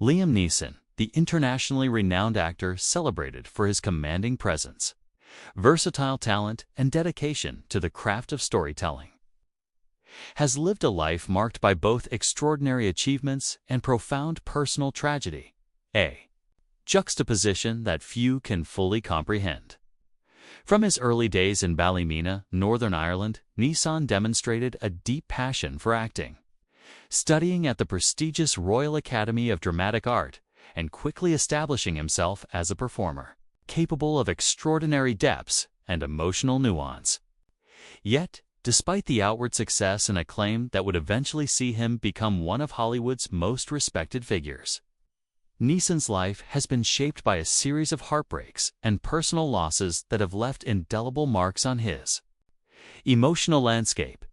Liam Neeson, the internationally renowned actor celebrated for his commanding presence, versatile talent, and dedication to the craft of storytelling, has lived a life marked by both extraordinary achievements and profound personal tragedy, a juxtaposition that few can fully comprehend. From his early days in Ballymena, Northern Ireland, Neeson demonstrated a deep passion for acting, studying at the prestigious Royal Academy of Dramatic Art and quickly establishing himself as a performer, capable of extraordinary depths and emotional nuance. Yet, despite the outward success and acclaim that would eventually see him become one of Hollywood's most respected figures, Neeson's life has been shaped by a series of heartbreaks and personal losses that have left indelible marks on his emotional landscape.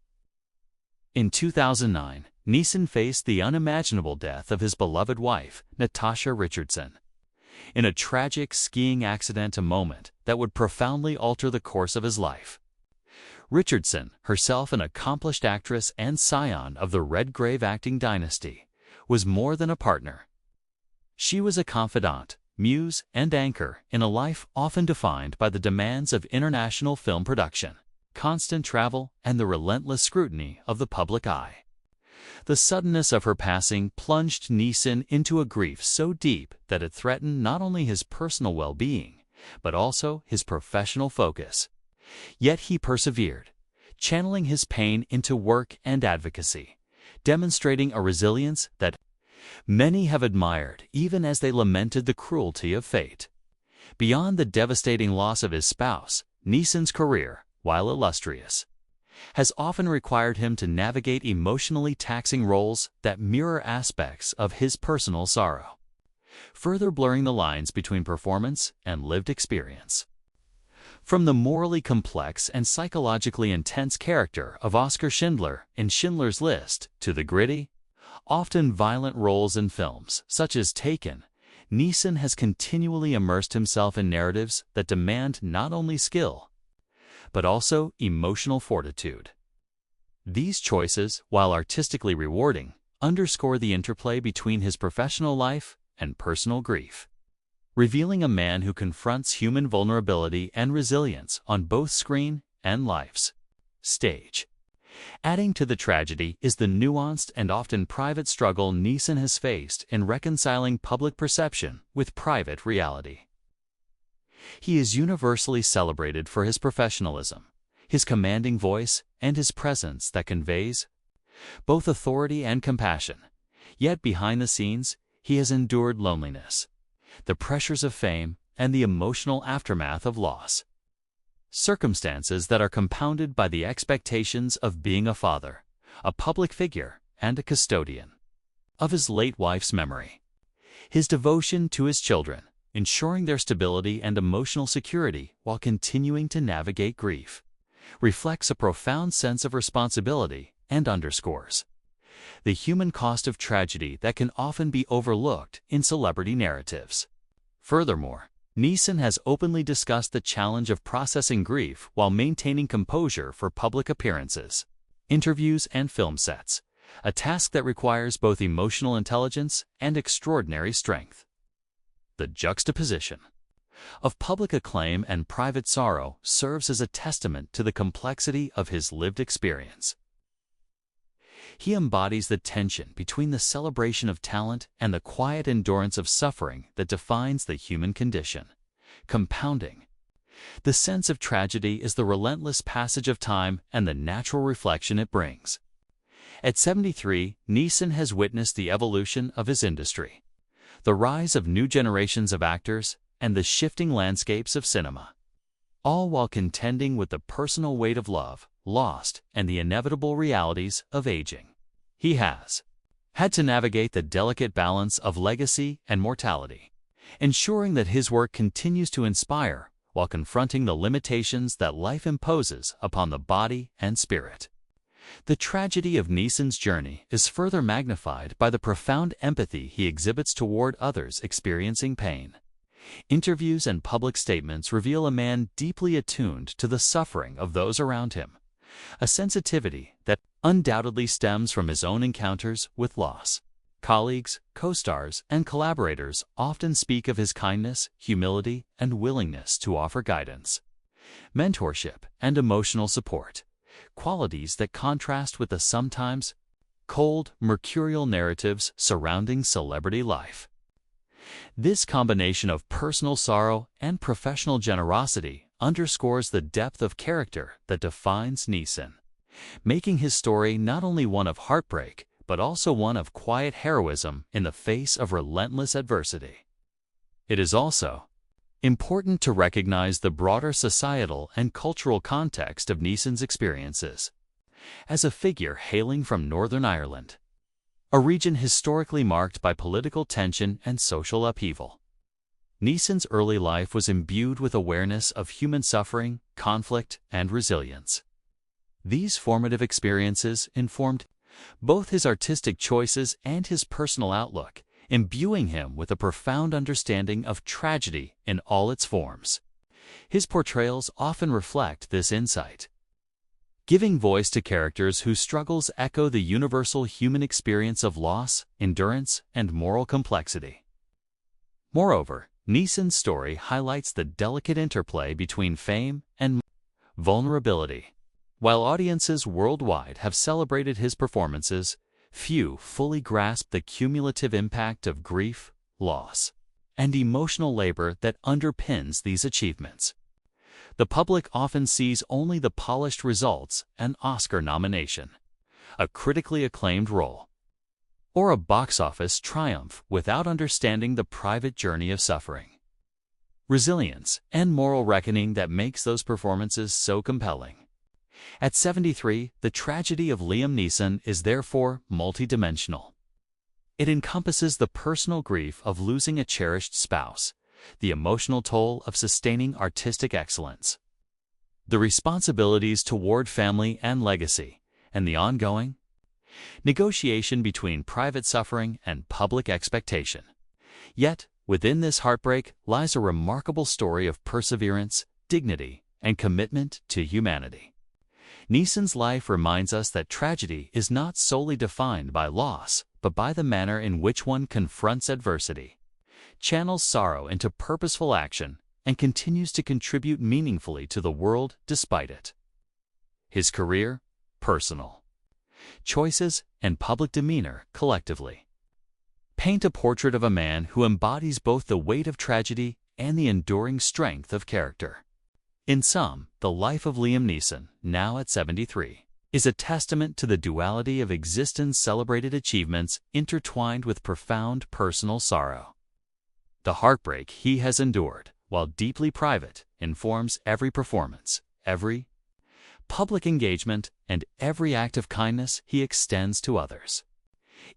In 2009, Neeson faced the unimaginable death of his beloved wife, Natasha Richardson, in a tragic skiing accident, a moment that would profoundly alter the course of his life. Richardson, herself an accomplished actress and scion of the Redgrave acting dynasty, was more than a partner. She was a confidant, muse, and anchor in a life often defined by the demands of international film production, constant travel, and the relentless scrutiny of the public eye. The suddenness of her passing plunged Neeson into a grief so deep that it threatened not only his personal well-being, but also his professional focus. Yet he persevered, channeling his pain into work and advocacy, demonstrating a resilience that many have admired even as they lamented the cruelty of fate. Beyond the devastating loss of his spouse, Neeson's career, while illustrious, has often required him to navigate emotionally taxing roles that mirror aspects of his personal sorrow, further blurring the lines between performance and lived experience. From the morally complex and psychologically intense character of Oskar Schindler in Schindler's List to the gritty, often violent roles in films such as Taken, Neeson has continually immersed himself in narratives that demand not only skill, but also emotional fortitude. These choices, while artistically rewarding, underscore the interplay between his professional life and personal grief, revealing a man who confronts human vulnerability and resilience on both screen and life's stage. Adding to the tragedy is the nuanced and often private struggle Neeson has faced in reconciling public perception with private reality. He is universally celebrated for his professionalism, his commanding voice, and his presence that conveys both authority and compassion. Yet behind the scenes, he has endured loneliness, the pressures of fame, and the emotional aftermath of loss. Circumstances that are compounded by the expectations of being a father, a public figure, and a custodian of his late wife's memory. His devotion to his children, ensuring their stability and emotional security while continuing to navigate grief, reflects a profound sense of responsibility and underscores the human cost of tragedy that can often be overlooked in celebrity narratives. Furthermore, Neeson has openly discussed the challenge of processing grief while maintaining composure for public appearances, interviews, and film sets, a task that requires both emotional intelligence and extraordinary strength. The juxtaposition of public acclaim and private sorrow serves as a testament to the complexity of his lived experience. He embodies the tension between the celebration of talent and the quiet endurance of suffering that defines the human condition. Compounding the sense of tragedy is the relentless passage of time and the natural reflection it brings. At 73, Neeson has witnessed the evolution of his industry, the rise of new generations of actors, and the shifting landscapes of cinema, all while contending with the personal weight of love, lost, and the inevitable realities of aging. He has had to navigate the delicate balance of legacy and mortality, ensuring that his work continues to inspire while confronting the limitations that life imposes upon the body and spirit. The tragedy of Neeson's journey is further magnified by the profound empathy he exhibits toward others experiencing pain. Interviews and public statements reveal a man deeply attuned to the suffering of those around him, a sensitivity that undoubtedly stems from his own encounters with loss. Colleagues, co-stars, and collaborators often speak of his kindness, humility, and willingness to offer guidance, mentorship, and emotional support, qualities that contrast with the sometimes cold, mercurial narratives surrounding celebrity life. This combination of personal sorrow and professional generosity underscores the depth of character that defines Neeson, making his story not only one of heartbreak, but also one of quiet heroism in the face of relentless adversity. It is also important to recognize the broader societal and cultural context of Neeson's experiences. As a figure hailing from Northern Ireland, a region historically marked by political tension and social upheaval, Neeson's early life was imbued with awareness of human suffering, conflict, and resilience. These formative experiences informed both his artistic choices and his personal outlook, imbuing him with a profound understanding of tragedy in all its forms. His portrayals often reflect this insight, giving voice to characters whose struggles echo the universal human experience of loss, endurance, and moral complexity. Moreover, Neeson's story highlights the delicate interplay between fame and vulnerability. While audiences worldwide have celebrated his performances, few fully grasp the cumulative impact of grief, loss, and emotional labor that underpins these achievements. The public often sees only the polished results, an Oscar nomination, a critically acclaimed role, or a box office triumph without understanding the private journey of suffering, resilience, and moral reckoning that makes those performances so compelling. At 73, the tragedy of Liam Neeson is therefore multidimensional. It encompasses the personal grief of losing a cherished spouse, the emotional toll of sustaining artistic excellence, the responsibilities toward family and legacy, and the ongoing negotiation between private suffering and public expectation. Yet, within this heartbreak lies a remarkable story of perseverance, dignity, and commitment to humanity. Neeson's life reminds us that tragedy is not solely defined by loss, but by the manner in which one confronts adversity, channels sorrow into purposeful action, and continues to contribute meaningfully to the world despite it. His career, personal choices, and public demeanor collectively paint a portrait of a man who embodies both the weight of tragedy and the enduring strength of character. In sum, the life of Liam Neeson, now at 73, is a testament to the duality of existence's celebrated achievements intertwined with profound personal sorrow. The heartbreak he has endured, while deeply private, informs every performance, every public engagement, and every act of kindness he extends to others.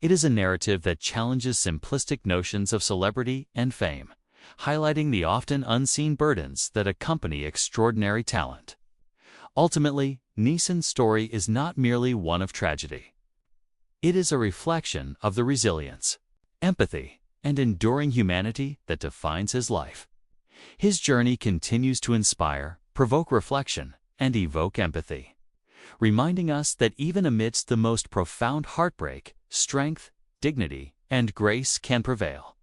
It is a narrative that challenges simplistic notions of celebrity and fame, highlighting the often unseen burdens that accompany extraordinary talent. Ultimately, Neeson's story is not merely one of tragedy. It is a reflection of the resilience, empathy, and enduring humanity that defines his life. His journey continues to inspire, provoke reflection, and evoke empathy, reminding us that even amidst the most profound heartbreak, strength, dignity, and grace can prevail,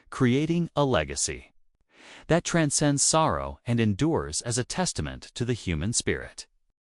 creating a legacy that transcends sorrow and endures as a testament to the human spirit.